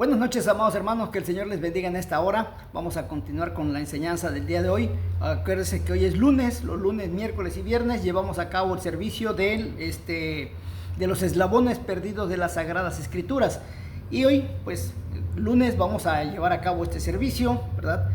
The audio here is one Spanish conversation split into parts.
Buenas noches, amados hermanos, que el Señor les bendiga en esta hora. Vamos a continuar con la enseñanza del día de hoy. Acuérdense que hoy es lunes, los lunes, miércoles y viernes llevamos a cabo el servicio de los eslabones perdidos de las Sagradas Escrituras. Y hoy, pues, lunes vamos a llevar a cabo este servicio, ¿verdad?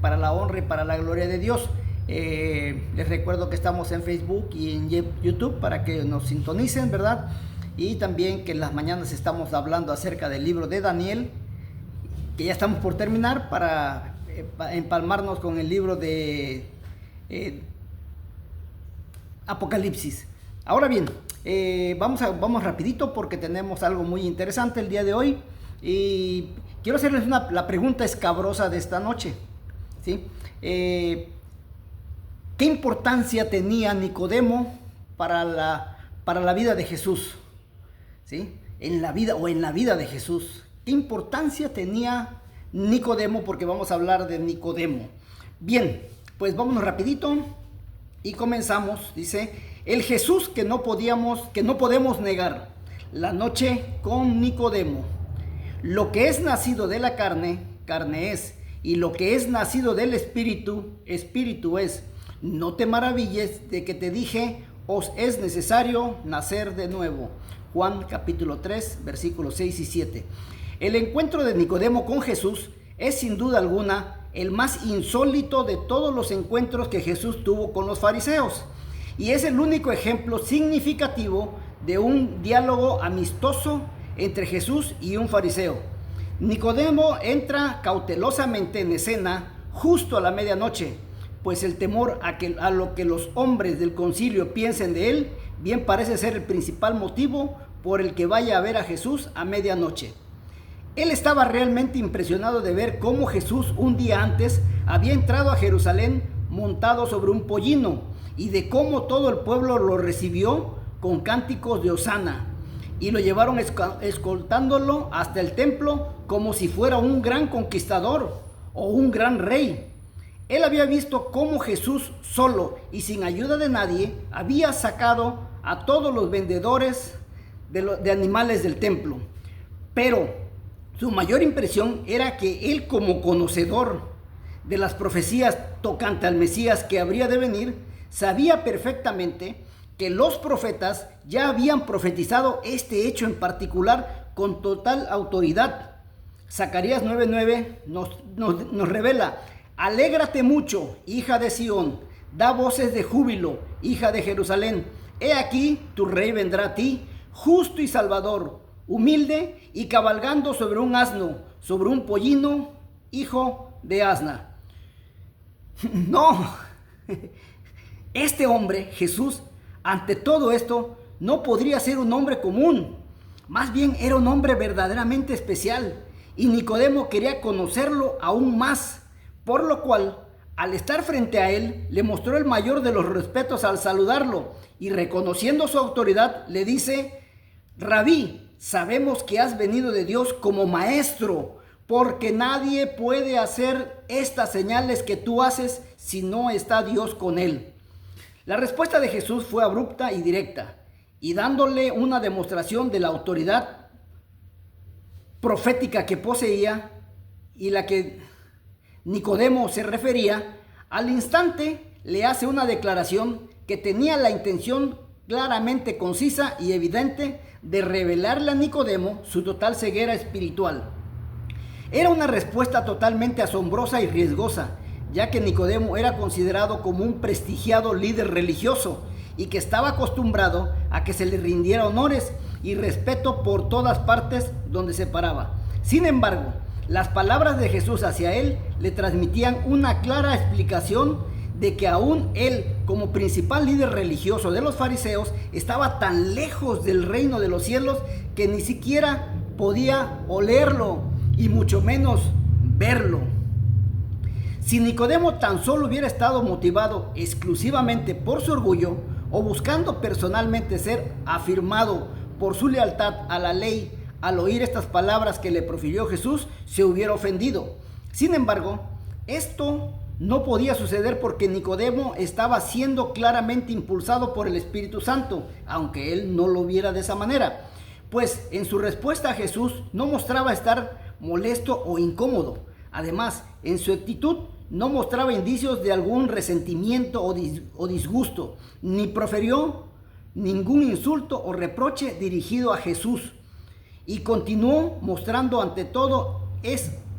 Para la honra y para la gloria de Dios. Les recuerdo que estamos en Facebook y en YouTube para que nos sintonicen, ¿verdad? Y también que en las mañanas estamos hablando acerca del libro de Daniel, que ya estamos por terminar, para empalmarnos con el libro de Apocalipsis. Ahora bien, vamos rapidito porque tenemos algo muy interesante el día de hoy. Y quiero hacerles la pregunta escabrosa de esta noche, ¿sí? ¿Qué importancia tenía Nicodemo para la vida de Jesús? ¿Sí? En la vida de Jesús. ¿Qué importancia tenía Nicodemo? Porque vamos a hablar de Nicodemo. Bien, pues vámonos rapidito y comenzamos. Dice, el Jesús que no podemos negar. La noche con Nicodemo. Lo que es nacido de la carne, carne es, y lo que es nacido del espíritu, espíritu es. No te maravilles de que te dije, os es necesario nacer de nuevo. Juan capítulo 3, versículos 6 y 7. El encuentro de Nicodemo con Jesús es sin duda alguna el más insólito de todos los encuentros que Jesús tuvo con los fariseos. Y es el único ejemplo significativo de un diálogo amistoso entre Jesús y un fariseo. Nicodemo entra cautelosamente en escena justo a la medianoche, pues el temor a lo que los hombres del concilio piensen de él, bien parece ser el principal motivo por el que vaya a ver a Jesús a medianoche. Él estaba realmente impresionado de ver cómo Jesús un día antes había entrado a Jerusalén montado sobre un pollino y de cómo todo el pueblo lo recibió con cánticos de hosana y lo llevaron escoltándolo hasta el templo como si fuera un gran conquistador o un gran rey. Él había visto cómo Jesús solo y sin ayuda de nadie había sacado a todos los vendedores de animales del templo. Pero su mayor impresión era que él, como conocedor de las profecías tocante al Mesías que habría de venir, sabía perfectamente que los profetas ya habían profetizado este hecho en particular con total autoridad. Zacarías 9:9 nos revela: alégrate mucho, hija de Sión, da voces de júbilo, hija de Jerusalén. He aquí, tu rey vendrá a ti, justo y salvador, humilde y cabalgando sobre un asno, sobre un pollino, hijo de asna. No, este hombre, Jesús, ante todo esto, no podría ser un hombre común. Más bien era un hombre verdaderamente especial, y Nicodemo quería conocerlo aún más, por lo cual, al estar frente a él, le mostró el mayor de los respetos al saludarlo, y reconociendo su autoridad, le dice: Rabí, sabemos que has venido de Dios como maestro, porque nadie puede hacer estas señales que tú haces si no está Dios con él. La respuesta de Jesús fue abrupta y directa, y dándole una demostración de la autoridad profética que poseía y la que Nicodemo se refería, al instante le hace una declaración que tenía la intención claramente concisa y evidente de revelarle a Nicodemo su total ceguera espiritual. Era una respuesta totalmente asombrosa y riesgosa, ya que Nicodemo era considerado como un prestigiado líder religioso y que estaba acostumbrado a que se le rindiera honores y respeto por todas partes donde se paraba. Sin embargo, las palabras de Jesús hacia él le transmitían una clara explicación de que aún él, como principal líder religioso de los fariseos, estaba tan lejos del reino de los cielos que ni siquiera podía olerlo y mucho menos verlo. Si Nicodemo tan solo hubiera estado motivado exclusivamente por su orgullo o buscando personalmente ser afirmado por su lealtad a la ley, al oír estas palabras que le profirió Jesús, se hubiera ofendido. Sin embargo, esto no podía suceder porque Nicodemo estaba siendo claramente impulsado por el Espíritu Santo, aunque él no lo viera de esa manera, pues en su respuesta a Jesús no mostraba estar molesto o incómodo. Además, en su actitud no mostraba indicios de algún resentimiento o disgusto, ni profirió ningún insulto o reproche dirigido a Jesús. Y continuó mostrando ante todo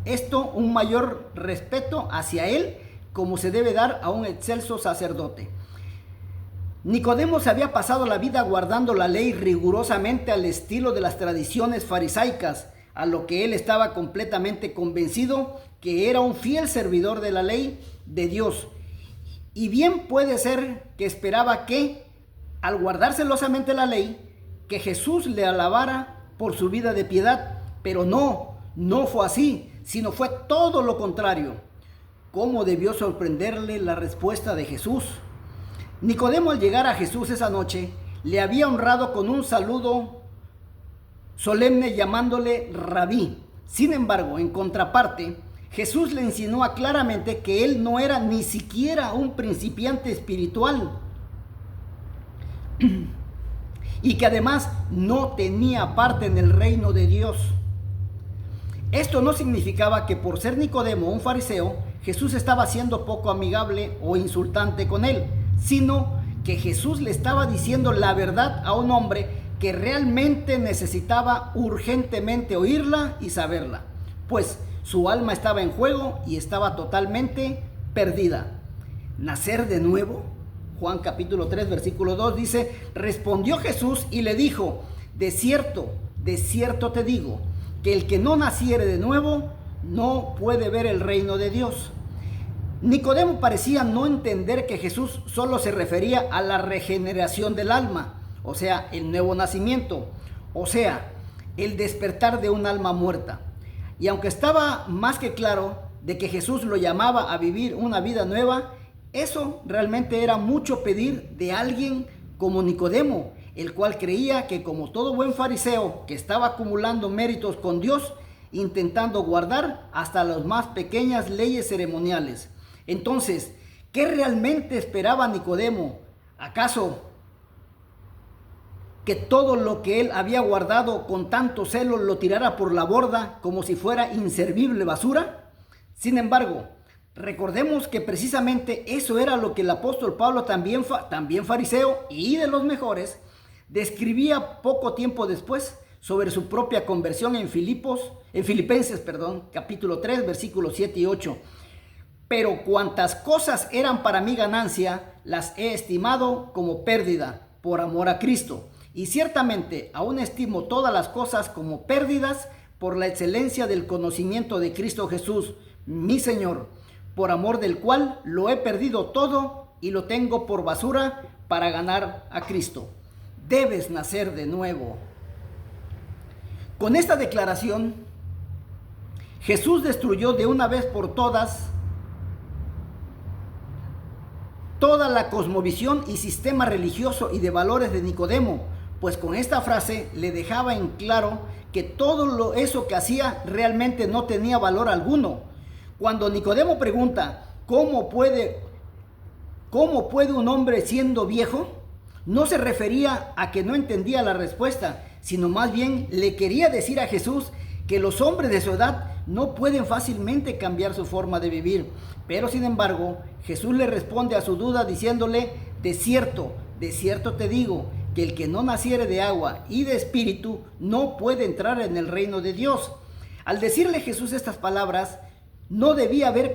esto un mayor respeto hacia él, como se debe dar a un excelso sacerdote. Nicodemo se había pasado la vida guardando la ley rigurosamente al estilo de las tradiciones farisaicas, a lo que él estaba completamente convencido que era un fiel servidor de la ley de Dios. Y bien puede ser que esperaba que, al guardar celosamente la ley, que Jesús le alabara por su vida de piedad, pero no fue así, sino fue todo lo contrario. ¿Cómo debió sorprenderle la respuesta de Jesús? Nicodemo, al llegar a Jesús esa noche, le había honrado con un saludo solemne llamándole rabí. Sin embargo, en contraparte, Jesús le insinuó claramente que él no era ni siquiera un principiante espiritual y que además no tenía parte en el reino de Dios. Esto no significaba que por ser Nicodemo un fariseo, Jesús estaba siendo poco amigable o insultante con él, sino que Jesús le estaba diciendo la verdad a un hombre que realmente necesitaba urgentemente oírla y saberla, pues su alma estaba en juego y estaba totalmente perdida. ¿Nacer de nuevo? Juan capítulo 3, versículo 2 dice: respondió Jesús y le dijo: de cierto te digo, que el que no naciere de nuevo no puede ver el reino de Dios. Nicodemo parecía no entender que Jesús solo se refería a la regeneración del alma, o sea, el nuevo nacimiento, o sea, el despertar de un alma muerta. Y aunque estaba más que claro de que Jesús lo llamaba a vivir una vida nueva, eso realmente era mucho pedir de alguien como Nicodemo, el cual creía que, como todo buen fariseo que estaba acumulando méritos con Dios, intentando guardar hasta las más pequeñas leyes ceremoniales. Entonces, ¿qué realmente esperaba Nicodemo? ¿Acaso que todo lo que él había guardado con tanto celo lo tirara por la borda como si fuera inservible basura? Sin embargo, recordemos que precisamente eso era lo que el apóstol Pablo, también fariseo y de los mejores, describía poco tiempo después sobre su propia conversión en Filipenses, capítulo 3, versículos 7 y 8. Pero cuantas cosas eran para mi ganancia, las he estimado como pérdida por amor a Cristo. Y ciertamente aún estimo todas las cosas como pérdidas por la excelencia del conocimiento de Cristo Jesús, mi Señor, por amor del cual lo he perdido todo y lo tengo por basura para ganar a Cristo. Debes nacer de nuevo. Con esta declaración, Jesús destruyó de una vez por todas toda la cosmovisión y sistema religioso y de valores de Nicodemo, pues con esta frase le dejaba en claro que todo eso que hacía realmente no tenía valor alguno. Cuando Nicodemo pregunta ¿cómo puede un hombre siendo viejo?, no se refería a que no entendía la respuesta, sino más bien le quería decir a Jesús que los hombres de su edad no pueden fácilmente cambiar su forma de vivir. Pero sin embargo, Jesús le responde a su duda diciéndole: de cierto te digo, que el que no naciere de agua y de espíritu no puede entrar en el reino de Dios. Al decirle Jesús estas palabras, no debía haber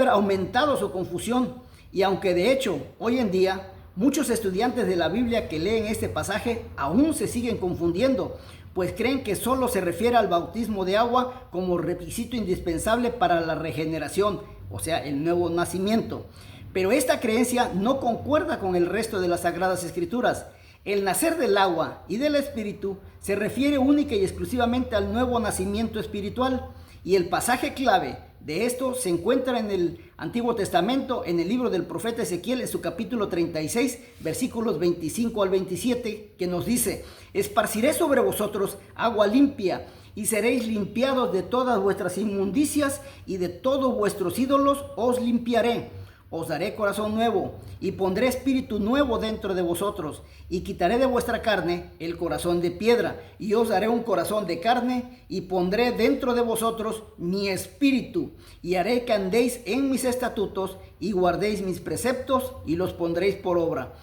aumentado su confusión, y aunque de hecho hoy en día muchos estudiantes de la Biblia que leen este pasaje aún se siguen confundiendo, pues creen que solo se refiere al bautismo de agua como requisito indispensable para la regeneración, o sea, el nuevo nacimiento. Pero esta creencia no concuerda con el resto de las Sagradas Escrituras. El nacer del agua y del Espíritu se refiere única y exclusivamente al nuevo nacimiento espiritual, y el pasaje clave de esto se encuentra en el Antiguo Testamento, en el libro del profeta Ezequiel, en su capítulo 36, versículos 25 al 27, que nos dice: esparciré sobre vosotros agua limpia, y seréis limpiados de todas vuestras inmundicias, y de todos vuestros ídolos os limpiaré. os daré corazón nuevo, y pondré espíritu nuevo dentro de vosotros, y quitaré de vuestra carne el corazón de piedra, y os daré un corazón de carne, y pondré dentro de vosotros mi espíritu, y haré que andéis en mis estatutos, y guardéis mis preceptos, y los pondréis por obra.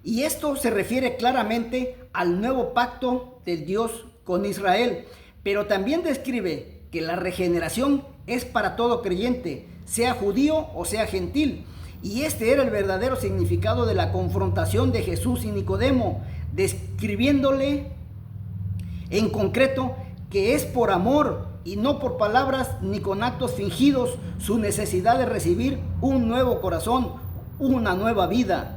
Y esto se refiere claramente al nuevo pacto de Dios con Israel, pero también describe que la regeneración es para todo creyente, sea judío o sea gentil. Y este era el verdadero significado de la confrontación de Jesús y Nicodemo, describiéndole en concreto que es por amor y no por palabras ni con actos fingidos su necesidad de recibir un nuevo corazón, una nueva vida.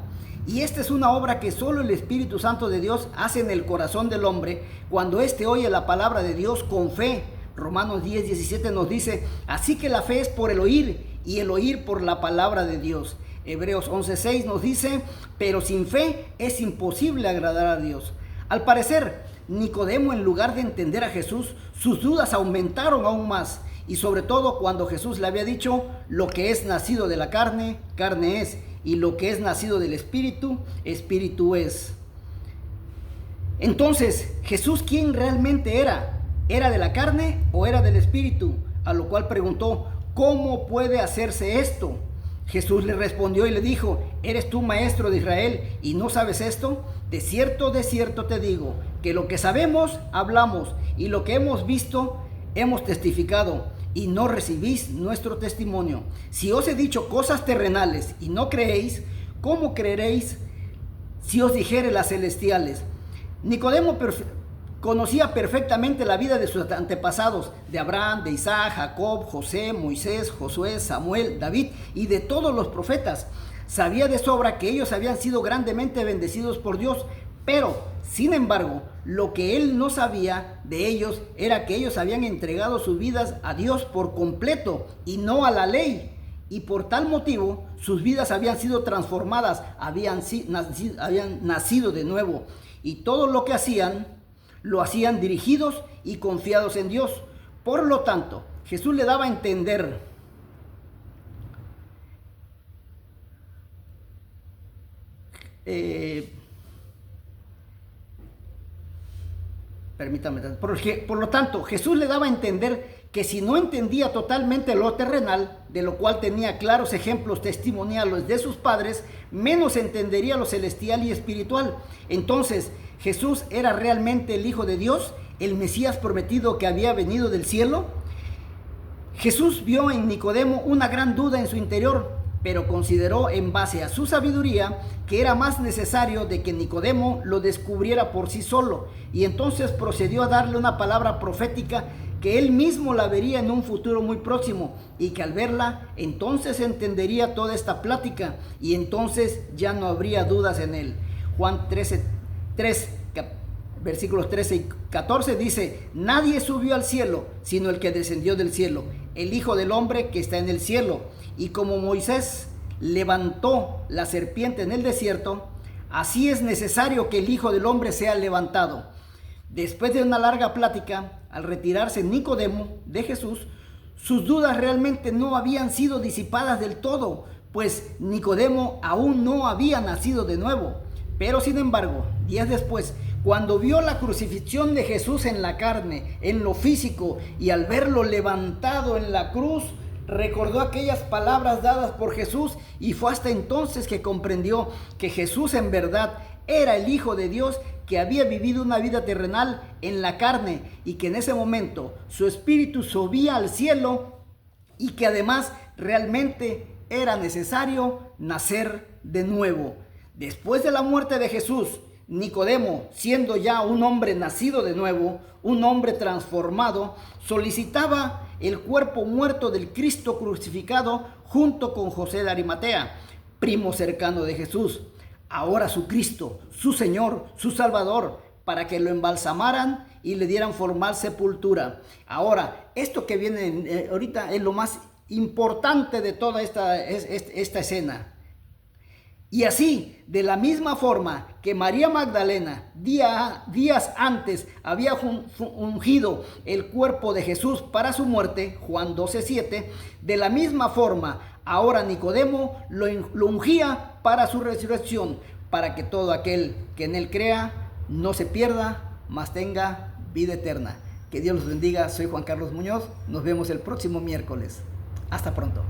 Y esta es una obra que solo el Espíritu Santo de Dios hace en el corazón del hombre cuando éste oye la palabra de Dios con fe. Romanos 10:17 nos dice, así que la fe es por el oír y el oír por la palabra de Dios. Hebreos 11:6 nos dice, pero sin fe es imposible agradar a Dios. Al parecer, Nicodemo, en lugar de entender a Jesús, sus dudas aumentaron aún más. Y sobre todo cuando Jesús le había dicho, lo que es nacido de la carne, carne es, y lo que es nacido del Espíritu, Espíritu es. Entonces, ¿Jesús quién realmente era? ¿Era de la carne o era del Espíritu? A lo cual preguntó, ¿cómo puede hacerse esto? Jesús le respondió y le dijo, ¿eres tú maestro de Israel y no sabes esto? De cierto te digo, que lo que sabemos, hablamos, y lo que hemos visto, hemos testificado, y no recibís nuestro testimonio. Si os he dicho cosas terrenales y no creéis, ¿cómo creeréis si os dijere las celestiales? Nicodemo conocía perfectamente la vida de sus antepasados, de Abraham, de Isaac, Jacob, José, Moisés, Josué, Samuel, David y de todos los profetas. Sabía de sobra que ellos habían sido grandemente bendecidos por Dios, pero, sin embargo, lo que él no sabía de ellos era que ellos habían entregado sus vidas a Dios por completo y no a la ley. Y por tal motivo, sus vidas habían sido transformadas, habían nacido de nuevo. Y todo lo que hacían, lo hacían dirigidos y confiados en Dios. Por lo tanto, Jesús le daba a entender por lo tanto, Jesús le daba a entender que si no entendía totalmente lo terrenal, de lo cual tenía claros ejemplos testimoniales de sus padres, menos entendería lo celestial y espiritual. Entonces, ¿Jesús era realmente el Hijo de Dios, el Mesías prometido que había venido del cielo? Jesús vio en Nicodemo una gran duda en su interior, pero consideró en base a su sabiduría que era más necesario de que Nicodemo lo descubriera por sí solo, y entonces procedió a darle una palabra profética que él mismo la vería en un futuro muy próximo, y que al verla entonces entendería toda esta plática, y entonces ya no habría dudas en él. Juan 3, versículos 13 y 14 dice, nadie subió al cielo, sino el que descendió del cielo, el Hijo del Hombre que está en el cielo. Y como Moisés levantó la serpiente en el desierto, así es necesario que el Hijo del Hombre sea levantado. Después de una larga plática, al retirarse Nicodemo de Jesús, sus dudas realmente no habían sido disipadas del todo, pues Nicodemo aún no había nacido de nuevo. Pero sin embargo, días después, cuando vio la crucifixión de Jesús en la carne, en lo físico, y al verlo levantado en la cruz, recordó aquellas palabras dadas por Jesús, y fue hasta entonces que comprendió que Jesús en verdad era el Hijo de Dios, que había vivido una vida terrenal en la carne, y que en ese momento su espíritu subía al cielo, y que además realmente era necesario nacer de nuevo. Después de la muerte de Jesús, Nicodemo, siendo ya un hombre nacido de nuevo, un hombre transformado, solicitaba el cuerpo muerto del Cristo crucificado junto con José de Arimatea, primo cercano de Jesús, ahora su Cristo, su Señor, su Salvador, para que lo embalsamaran y le dieran formal sepultura. Ahora, esto que viene ahorita es lo más importante de toda esta escena. Y así, de la misma forma que María Magdalena días antes había ungido el cuerpo de Jesús para su muerte, Juan 12:7, de la misma forma ahora Nicodemo lo ungía para su resurrección, para que todo aquel que en él crea no se pierda, mas tenga vida eterna. Que Dios los bendiga. Soy Juan Carlos Muñoz. Nos vemos el próximo miércoles. Hasta pronto.